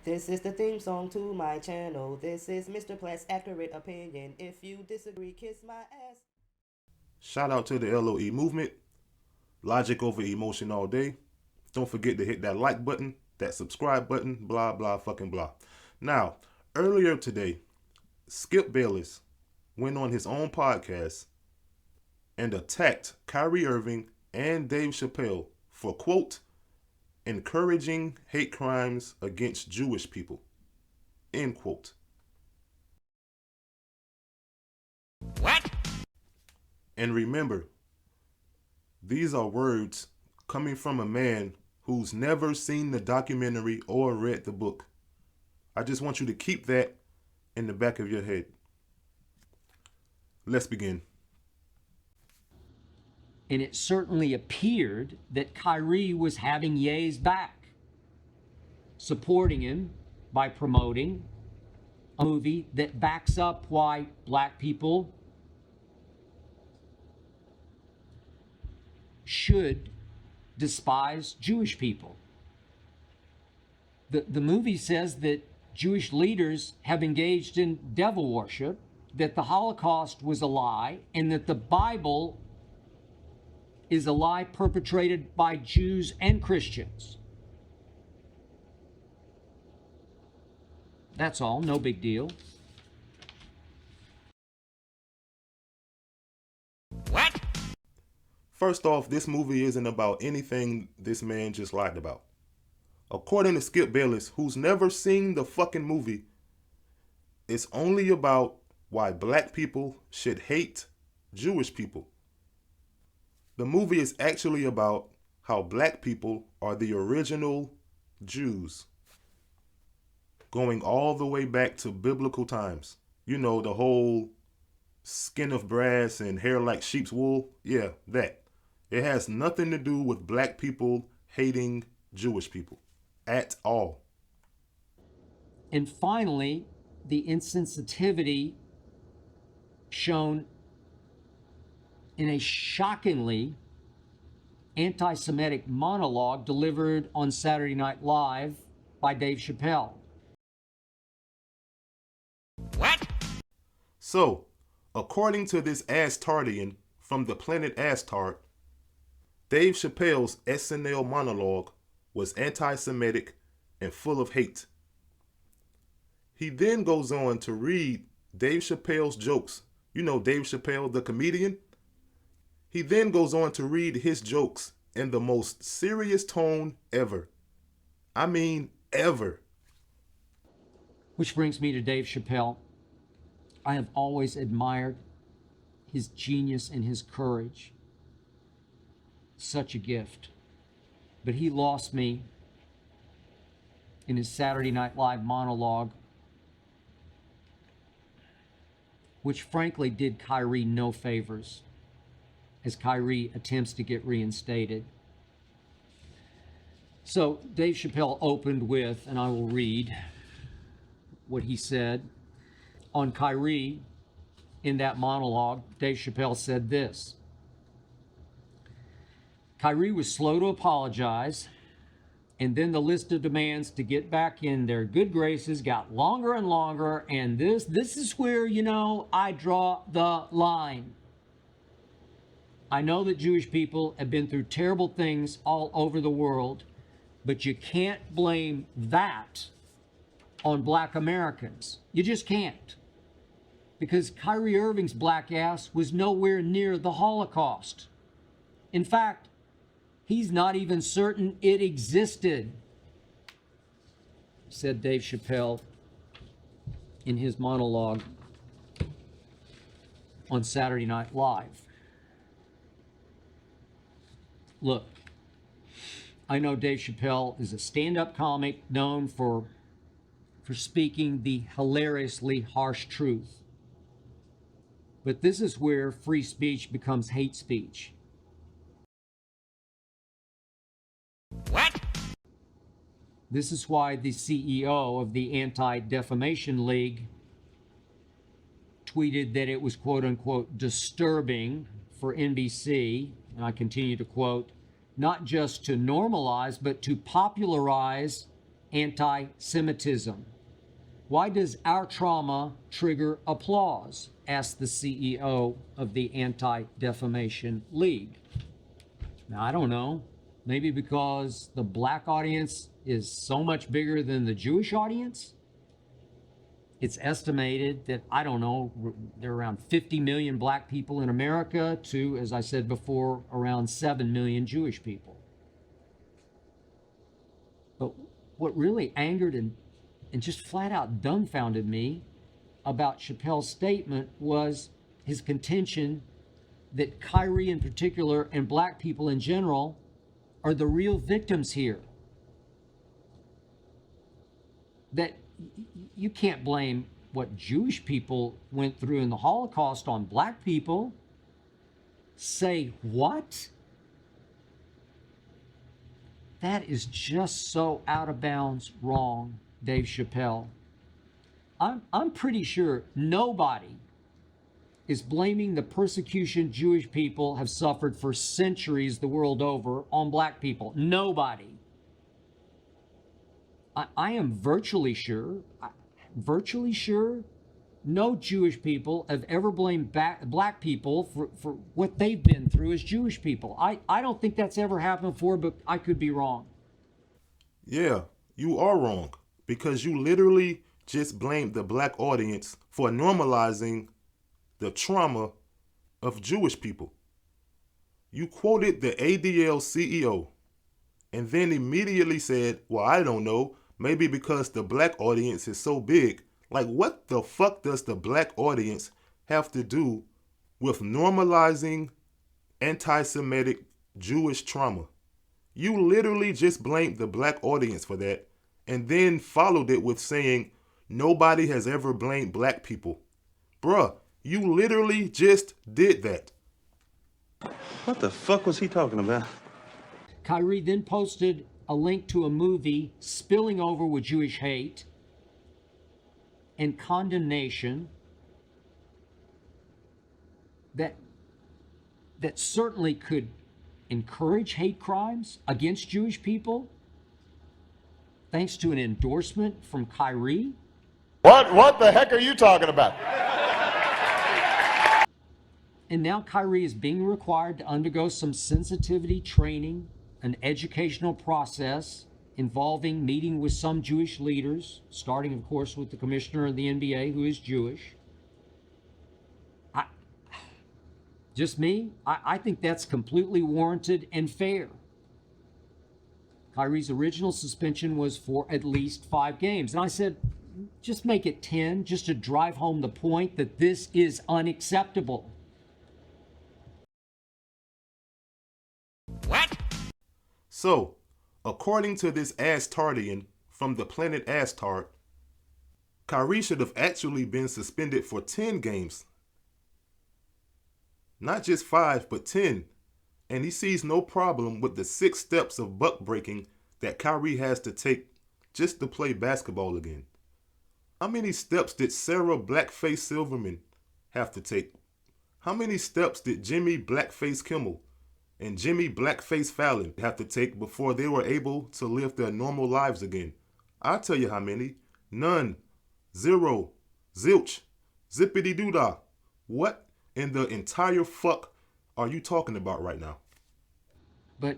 This is the theme song to my channel. This is Mr. Platt's accurate opinion. If you disagree, kiss my ass. Shout out to the L.O.E movement. Logic over emotion all day. Don't forget to hit that like button, that subscribe button, blah, blah, fucking blah. Now, earlier today, Skip Bayless went on his own podcast and attacked Kyrie Irving and Dave Chappelle for, quote, encouraging hate crimes against Jewish people, end quote. What? And remember, these are words coming from a man who's never seen the documentary or read the book. I just want you to keep that in the back of your head. Let's begin. And it certainly appeared that Kyrie was having Ye's back, supporting him by promoting a movie that backs up why black people should despise Jewish people. The movie says that Jewish leaders have engaged in devil worship, that the Holocaust was a lie, and that the Bible is a lie perpetrated by Jews and Christians. That's all, no big deal. What? First off, this movie isn't about anything this man just lied about. According to Skip Bayless, who's never seen the fucking movie, it's only about why black people should hate Jewish people. The movie is actually about how black people are the original Jews, going all the way back to biblical times. You know, the whole skin of brass and hair like sheep's wool. Yeah, that. It has nothing to do with black people hating Jewish people at all. And finally, the insensitivity shown in a shockingly anti-Semitic monologue delivered on Saturday Night Live by Dave Chappelle. What? So, according to this Astardian from the planet Astard, Dave Chappelle's SNL monologue was anti-Semitic and full of hate. He then goes on to read Dave Chappelle's jokes. You know Dave Chappelle, the comedian? He then goes on to read his jokes in the most serious tone ever. I mean, ever. Which brings me to Dave Chappelle. I have always admired his genius and his courage. Such a gift. But he lost me in his Saturday Night Live monologue, which frankly did Kyrie no favors, as Kyrie attempts to get reinstated. So Dave Chappelle opened with, and I will read what he said on Kyrie. In that monologue, Dave Chappelle said this: Kyrie was slow to apologize, and then the list of demands to get back in their good graces got longer and longer, and this is where, I draw the line. I know that Jewish people have been through terrible things all over the world, but you can't blame that on black Americans. You just can't. Because Kyrie Irving's black ass was nowhere near the Holocaust. In fact, he's not even certain it existed, said Dave Chappelle in his monologue on Saturday Night Live. Look, I know Dave Chappelle is a stand-up comic known for speaking the hilariously harsh truth. But this is where free speech becomes hate speech. What? This is why the CEO of the Anti-Defamation League tweeted that it was quote-unquote disturbing for NBC, and I continue to quote, not just to normalize, but to popularize anti-Semitism. Why does our trauma trigger applause? Asked the CEO of the Anti-Defamation League. Now, I don't know. Maybe because the black audience is so much bigger than the Jewish audience? It's estimated that, I don't know, there are around 50 million black people in America to, as I said before, around 7 million Jewish people. But what really angered and just flat out dumbfounded me about Chappelle's statement was his contention that Kyrie in particular and black people in general are the real victims here. That you can't blame what Jewish people went through in the Holocaust on black people. Say what? That is just so out of bounds wrong, Dave Chappelle. I'm pretty sure nobody is blaming the persecution Jewish people have suffered for centuries the world over on black people. Nobody. I am virtually sure no Jewish people have ever blamed black people for what they've been through as Jewish people. I don't think that's ever happened before, but I could be wrong. Yeah, you are wrong, because you literally just blamed the black audience for normalizing the trauma of Jewish people. You quoted the ADL CEO and then immediately said, well, I don't know, maybe because the black audience is so big. Like, what the fuck does the black audience have to do with normalizing anti-Semitic Jewish trauma? You literally just blamed the black audience for that and then followed it with saying nobody has ever blamed black people. Bruh, you literally just did that. What the fuck was he talking about? Kyrie then posted a link to a movie spilling over with Jewish hate and condemnation that certainly could encourage hate crimes against Jewish people, thanks to an endorsement from Kyrie. What the heck are you talking about? And now Kyrie is being required to undergo some sensitivity training, an educational process involving meeting with some Jewish leaders, starting, of course, with the commissioner of the NBA, who is Jewish. I think that's completely warranted and fair. Kyrie's original suspension was for at least 5 games. And I said, just make it 10, just to drive home the point that this is unacceptable. What? So, according to this Astardian from the planet Astard, Kyrie should have actually been suspended for 10 games. Not just 5, but 10. And he sees no problem with the 6 steps of buck breaking that Kyrie has to take just to play basketball again. How many steps did Sarah Blackface Silverman have to take? How many steps did Jimmy Blackface Kimmel and Jimmy Blackface Fallon have to take before they were able to live their normal lives again? I'll tell you how many. None. 0. Zilch. Zippity-doo-dah. What in the entire fuck are you talking about right now? But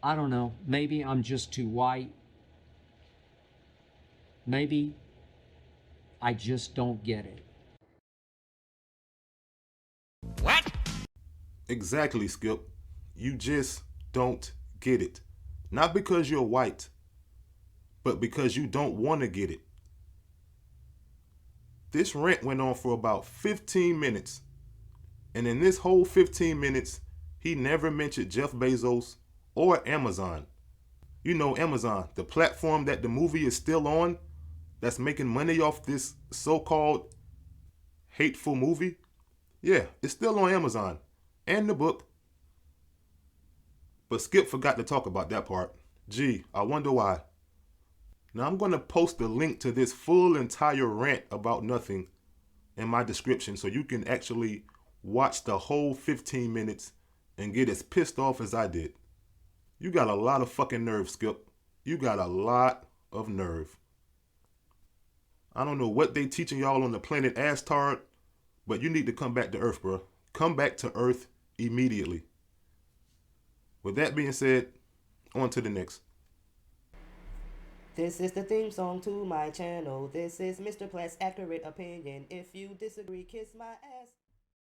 I don't know. Maybe I'm just too white. Maybe I just don't get it. What? Exactly, Skip. You just don't get it. Not because you're white, but because you don't want to get it. This rant went on for about 15 minutes. And in this whole 15 minutes, he never mentioned Jeff Bezos or Amazon. You know Amazon, the platform that the movie is still on, that's making money off this so-called hateful movie. Yeah, it's still on Amazon. And the book. But Skip forgot to talk about that part. Gee, I wonder why. Now I'm going to post a link to this full entire rant about nothing in my description so you can actually watch the whole 15 minutes and get as pissed off as I did. You got a lot of fucking nerve, Skip. You got a lot of nerve. I don't know what they teaching y'all on the planet Astard, but you need to come back to Earth, bro. Come back to Earth immediately. With that being said, on to the next. This is the theme song to my channel. This is Mr. Platt's accurate opinion. If you disagree, kiss my ass.